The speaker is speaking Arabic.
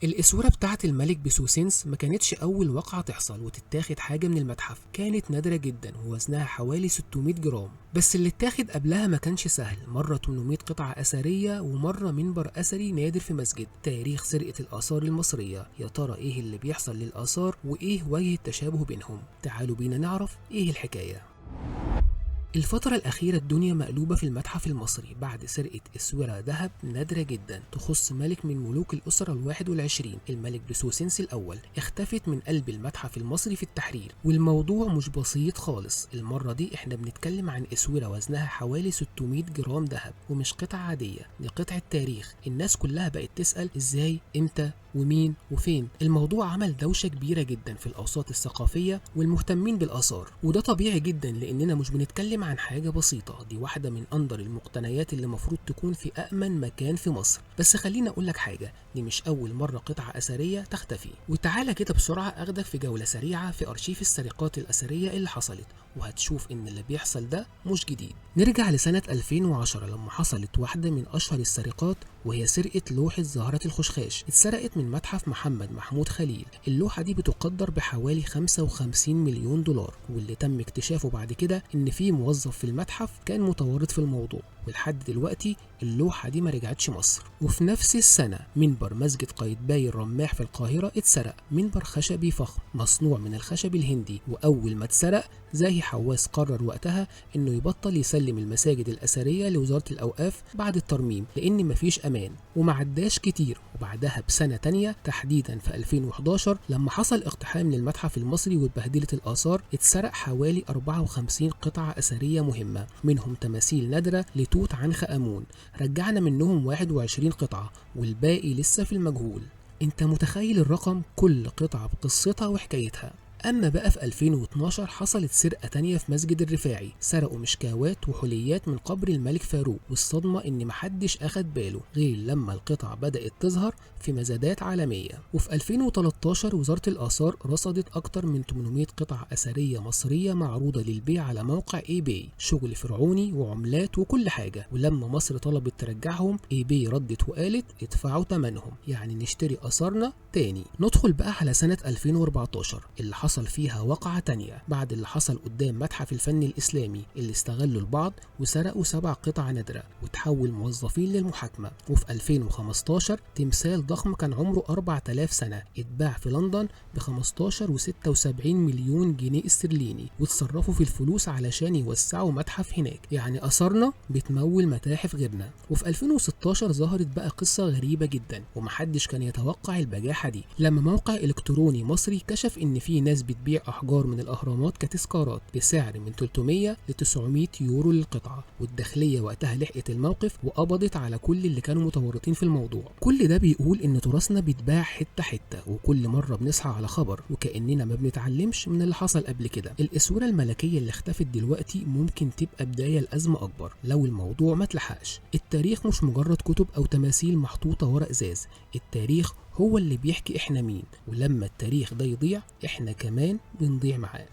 الإسورة بتاعة الملك بسوسنس ما كانتش أول واقعة تحصل وتتاخد حاجة من المتحف، كانت نادرة جدا ووزنها حوالي 600 جرام. بس اللي اتاخد قبلها ما كانش سهل، مرة 800 قطعة أثرية ومرة منبر أثري نادر في مسجد. تاريخ سرقة الآثار المصرية، يا ترى إيه اللي بيحصل للآثار وإيه وجه التشابه بينهم؟ تعالوا بينا نعرف إيه الحكاية. الفترة الأخيرة الدنيا مقلوبة في المتحف المصري بعد سرقة أسورة ذهب نادرة جدا تخص ملك من ملوك الأسرة ال21، الملك بسوسنس الأول. اختفت من قلب المتحف المصري في التحرير، والموضوع مش بسيط خالص. المرة دي احنا بنتكلم عن أسورة وزنها حوالي 600 جرام ذهب، ومش قطعة عادية، دي قطعة تاريخ. الناس كلها بقت تسأل إزاي، إمتى، ومين، وفين. الموضوع عمل دوشة كبيرة جدا في الأوساط الثقافية والمهتمين بالآثار، وده طبيعي جدا لأننا مش بنتكلم عن حاجة بسيطة. دي واحدة من أندر المقتنيات اللي مفروض تكون في أأمن مكان في مصر. بس خليني أقول لك حاجة، دي مش أول مرة قطعة أثرية تختفي. وتعالى كده بسرعة أخدك في جولة سريعة في أرشيف السرقات الأثرية اللي حصلت، وهتشوف إن اللي بيحصل ده مش جديد. نرجع لسنة 2010 لما حصلت واحدة من أشهر السرقات، وهي سرقة لوحة زهرة الخشخاش. اتسرقت من متحف محمد محمود خليل. اللوحة دي بتقدر بحوالي 55 مليون دولار، واللي تم اكتشافه بعد كده إن في موظف في المتحف كان متورط في الموضوع، ولحد دلوقتي اللوحة دي ما رجعتش مصر. وفي نفس السنة منبر مسجد قايتباي الرماح في القاهرة اتسرق، منبر خشبي فخم مصنوع من الخشب الهندي. وأول ما اتسرق زاهي حواس قرر وقتها إنه يبطل يسلم المساجد الأثرية لوزارة الأوقاف بعد الترميم، لأن مفيش أمان. وما عداش كتير وبعدها بسنة تانية، تحديدا في 2011 لما حصل اقتحام للمتحف المصري واتبهدلت الآثار، اتسرق حوالي 54 قطعة أثرية مهمة، منهم تماثيل نادرة لتوت عنخ آمون. رجعنا منهم 21 قطعة والباقي لسه في المجهول. انت متخيل الرقم؟ كل قطعة بقصتها وحكايتها. أما بقى في 2012 حصلت سرقة تانية في مسجد الرفاعي، سرقوا مشكاوات وحليات من قبر الملك فاروق، والصدمة إن محدش أخد باله غير لما القطع بدأت تظهر في مزادات عالمية. وفي 2013 وزارة الآثار رصدت أكتر من 800 قطعة أثرية مصرية معروضة للبيع على موقع اي باي، شغل فرعوني وعملات وكل حاجة. ولما مصر طلبت ترجعهم، اي باي ردت وقالت ادفعوا ثمنهم، يعني نشتري آثارنا تاني. ندخل بقى على سنة 2014 اللي حصل فيها واقعة تانية بعد اللي حصل قدام متحف الفن الإسلامي، اللي استغلوا البعض وسرقوا 7 قطع نادرة وتحول موظفين للمحاكمة. وفي 2015 تمثال ضخم كان عمره 4000 سنة اتباع في لندن ب 15.76 مليون جنيه استرليني، وتصرفوا في الفلوس علشان يوسعوا متحف هناك. يعني آثارنا بتمول متاحف غيرنا. وفي 2016 ظهرت بقى قصة غريبة جدا ومحدش كان يتوقع البجاحة دي، لما موقع إلكتروني مصري كشف إن في ناس بتبيع أحجار من الأهرامات كتذكارات بسعر من 300 ل 900 يورو للقطعة، والداخلية وقتها لحقت الموقف وقبضت على كل اللي كانوا متورطين في الموضوع. كل ده بيقول إن تراثنا بيتباع حتة حتة، وكل مرة بنصحى على خبر وكأننا ما بنتعلمش من اللي حصل قبل كده. الأسورة الملكية اللي اختفت دلوقتي ممكن تبقى بداية لأزمة أكبر لو الموضوع ما اتلحقش. التاريخ مش مجرد كتب أو تماثيل محطوطة ورا إزاز، التاريخ هو اللي بيحكي إحنا مين، ولما التاريخ ده يضيع إحنا كمان بنضيع معاه.